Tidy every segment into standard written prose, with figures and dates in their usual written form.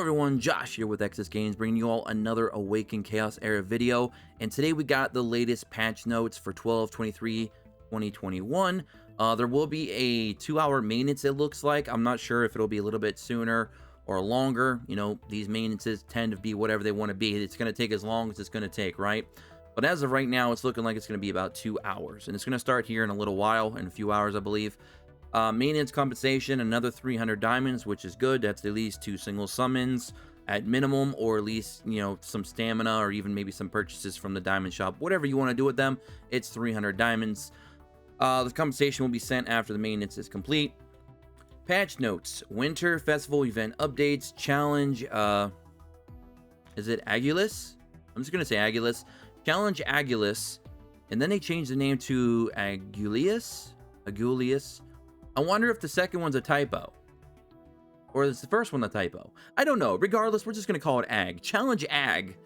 everyone, Josh here with Excess Games, bringing you all another Awaken Chaos Era video, and today we got the latest patch notes for 12/23/2021. There will be a 2-hour maintenance, it looks like. I'm not sure if it'll be a little bit sooner or longer. You know, these maintenances tend to be whatever they want to be. It's going to take as long as it's going to take, right? But as of right now, it's looking like it's going to be about 2 hours, and it's going to start here in a little while, in a few hours, I believe. Maintenance compensation, another 300 diamonds, which is good. That's at least 2 single summons at minimum, or at least, you know, some stamina, or even maybe some purchases from the diamond shop. Whatever you want to do with them, it's 300 diamonds. The compensation will be sent after the maintenance is complete. Patch notes: Winter Festival event updates, challenge, is it Agulus? I'm just gonna say Agulus. Challenge Agulus, and then they changed the name to Agulius. I wonder if the second one's a typo, or is the first one a typo? I don't know. Regardless, we're just going to call it Ag. Challenge Ag.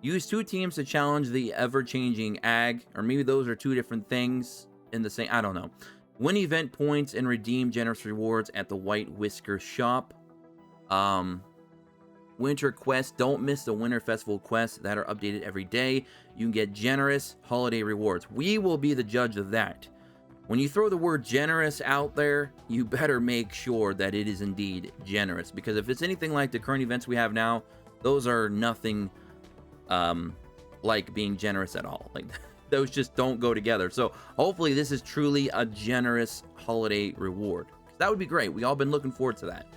Use 2 teams to challenge the ever-changing Ag, or maybe those are 2 different things in the same. I don't know. Win event points and redeem generous rewards at the White Whisker shop. Winter quests. Don't miss the Winter Festival quests that are updated every day. You can get generous holiday rewards. We will be the judge of that. When you throw the word generous out there, you better make sure that it is indeed generous, because if it's anything like the current events we have now, those are nothing like being generous at all. Like, those just don't go together. So hopefully this is truly a generous holiday reward. That would be great. We all been looking forward to that.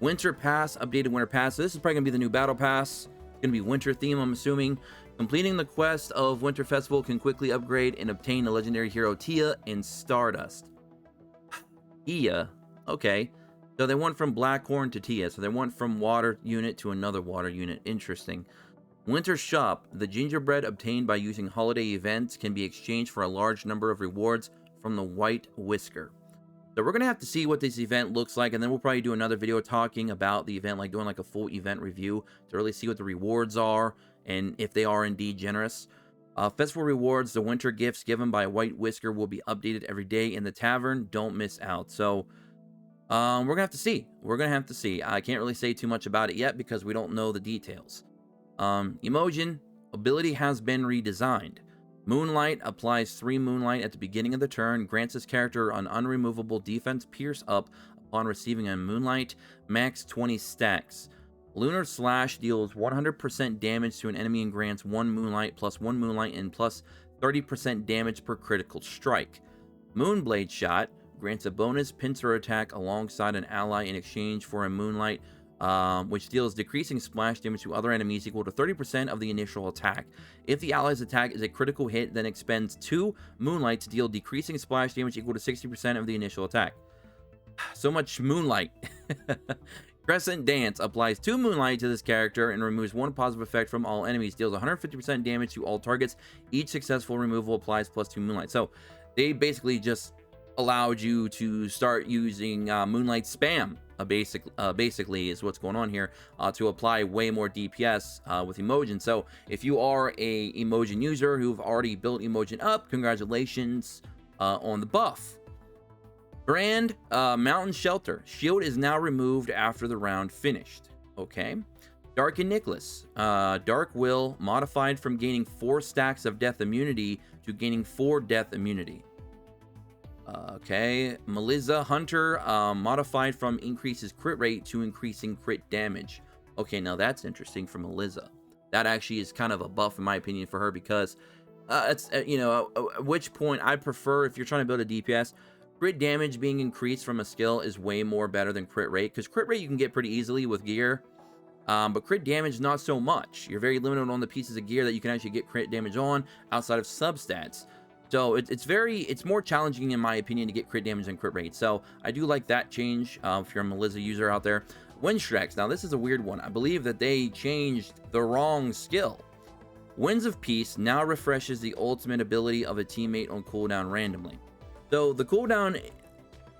Winter Pass, updated Winter Pass. So this is probably gonna be the new battle pass. It's gonna be winter theme, I'm assuming. Completing the quest of Winter Festival can quickly upgrade and obtain the legendary hero Tia and Stardust. Tia, okay. So they went from Blackhorn to Tia. So they went from water unit to another water unit. Interesting. Winter Shop. The gingerbread obtained by using holiday events can be exchanged for a large number of rewards from the White Whisker. So we're going to have to see what this event looks like, and then we'll probably do another video talking about the event, like doing like a full event review to really see what the rewards are and if they are indeed generous. Festival rewards: the winter gifts given by White Whisker will be updated every day in the tavern. Don't miss out. So we're going to have to see. I can't really say too much about it yet because we don't know the details. Imogen ability has been redesigned. Moonlight applies 3 Moonlight at the beginning of the turn, grants his character an unremovable defense Pierce up upon receiving a Moonlight, max 20 stacks. Lunar Slash deals 100% damage to an enemy and grants 1 Moonlight plus 1 Moonlight and plus 30% damage per critical strike. Moonblade Shot grants a bonus pincer attack alongside an ally in exchange for a Moonlight, which deals decreasing splash damage to other enemies equal to 30% of the initial attack. If the ally's attack is a critical hit, then expends 2 Moonlight to deal decreasing splash damage equal to 60% of the initial attack. So much Moonlight. Crescent Dance applies 2 Moonlight to this character and removes 1 positive effect from all enemies. Deals 150% damage to all targets. Each successful removal applies plus 2 Moonlight. So they basically just allowed you to start using Moonlight spam. Basically is what's going on here, to apply way more DPS with Imogen. So if you are a Imogen user who've already built Imogen up, congratulations on the buff. Brand Mountain Shelter. Shield is now removed after the round finished. Okay. Dark and Nicholas. Dark Will modified from gaining 4 stacks of death immunity to gaining 4 death immunity. Okay, Melissa Hunter, modified from increases crit rate to increasing crit damage. Okay, now that's interesting for Melissa. That actually is kind of a buff in my opinion for her, because it's you know, at which point I prefer, if you're trying to build a DPS, crit damage being increased from a skill is way more better than crit rate, because crit rate you can get pretty easily with gear, but crit damage not so much. You're very limited on the pieces of gear that you can actually get crit damage on outside of substats. So it's more challenging in my opinion to get crit damage and crit rate. So I do like that change if you're a Melissa user out there. Windstreaks. Now this is a weird one. I believe that they changed the wrong skill. Winds of Peace now refreshes the ultimate ability of a teammate on cooldown randomly. So the cooldown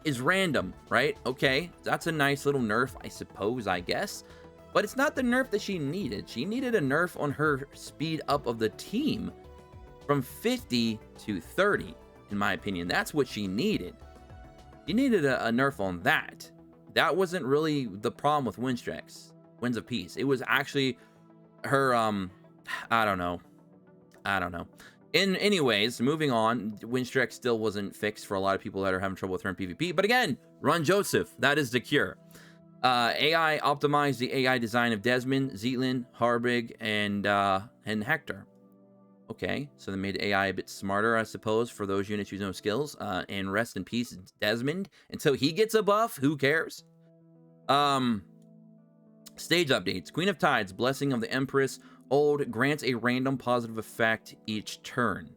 is random, right? Okay, that's a nice little nerf, I suppose, I guess. But it's not the nerf that she needed. She needed a nerf on her speed up of the team from 50 to 30, in my opinion. That's what she needed. She needed a nerf on that. That wasn't really the problem with Windstreaks. Winds of Peace. It was actually her, I don't know. Anyways, moving on, Windstreak still wasn't fixed for a lot of people that are having trouble with her in PvP. But again, run Joseph. That is the cure. AI optimized the AI design of Desmond, Zetlin, Harbig, and Hector. Okay, so they made AI a bit smarter, I suppose, for those units with no skills. And rest in peace, Desmond. Until he gets a buff, who cares? Stage updates. Queen of Tides, Blessing of the Empress. Old, grants a random positive effect each turn.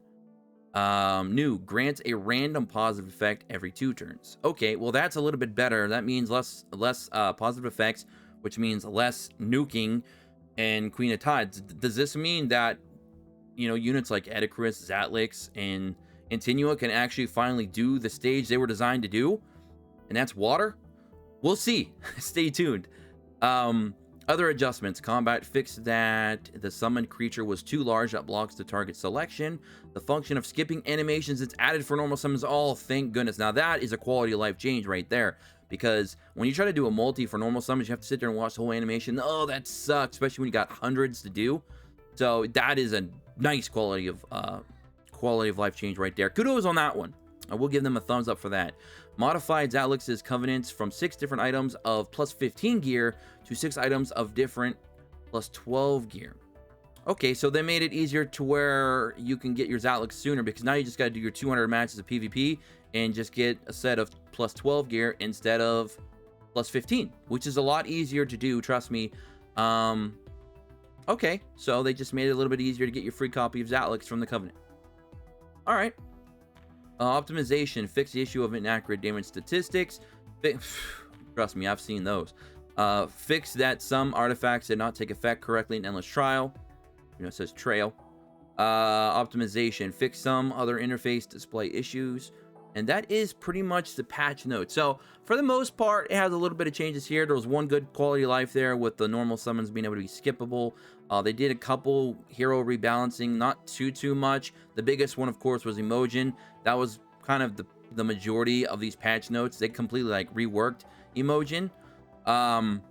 New, grants a random positive effect every 2 turns. Okay, well that's a little bit better. That means less positive effects, which means less nuking and Queen of Tides. Does this mean that, you know, units like Edicrus, Zatlix, and Antinua can actually finally do the stage they were designed to do? And that's water? We'll see. Stay tuned. Other adjustments. Combat fixed that the summoned creature was too large that blocks the target selection. The function of skipping animations that's added for normal summons. Oh, thank goodness. Now that is a quality of life change right there. Because when you try to do a multi for normal summons, you have to sit there and watch the whole animation. Oh, that sucks, especially when you got hundreds to do. So that is a nice quality of life change right there. Kudos on that one. I will give them a thumbs up for that. Modified Zatlix's covenants from 6 different items of plus 15 gear to 6 items of different plus 12 gear. Okay, so they made it easier to where you can get your Zatlix sooner, because now you just got to do your 200 matches of PvP and just get a set of plus 12 gear instead of plus 15, which is a lot easier to do, trust me. Okay, so they just made it a little bit easier to get your free copy of Zatlix from the Covenant. All right. Optimization, fix the issue of inaccurate damage statistics. Trust me, I've seen those. Fix that some artifacts did not take effect correctly in Endless Trial. You know, it says Trail. Optimization, fix some other interface display issues. And that is pretty much the patch notes. So, for the most part, it has a little bit of changes here. There was one good quality of life there with the normal summons being able to be skippable. They did a couple hero rebalancing, not too much. The biggest one, of course, was Imogen. That was kind of the majority of these patch notes. They completely, like, reworked Imogen. And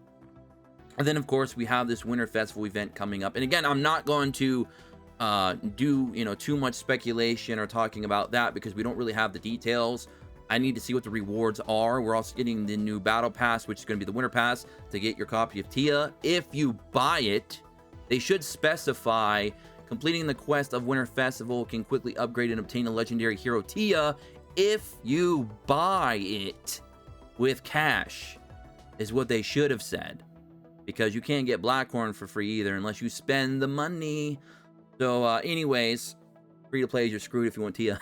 then, of course, we have this Winter Festival event coming up. And again, I'm not going to do, you know, too much speculation or talking about that because we don't really have the details. I need to see what the rewards are. We're also getting the new battle pass, which is going to be the Winter Pass, to get your copy of Tia. If you buy it, they should specify completing the quest of Winter Festival can quickly upgrade and obtain a legendary hero Tia if you buy it with cash, is what they should have said. Because you can't get Blackhorn for free either unless you spend the money. So, anyways, free to play, you're screwed if you want Tia.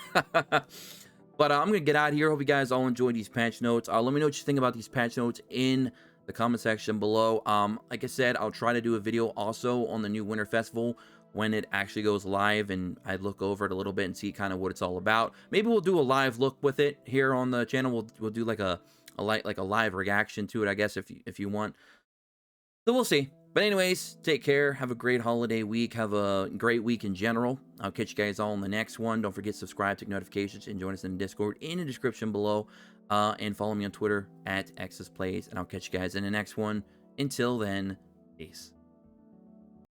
But I'm going to get out of here. Hope you guys all enjoyed these patch notes. Let me know what you think about these patch notes in the comment section below. Like I said, I'll try to do a video also on the new Winter Festival when it actually goes live, and I look over it a little bit and see kind of what it's all about. Maybe we'll do a live look with it here on the channel. We'll do like a live reaction to it, I guess, if you want. So we'll see. But anyways, take care. Have a great holiday week. Have a great week in general. I'll catch you guys all in the next one. Don't forget to subscribe, take notifications, and join us in the Discord in the description below. And follow me on Twitter @XSPlays. And I'll catch you guys in the next one. Until then, peace.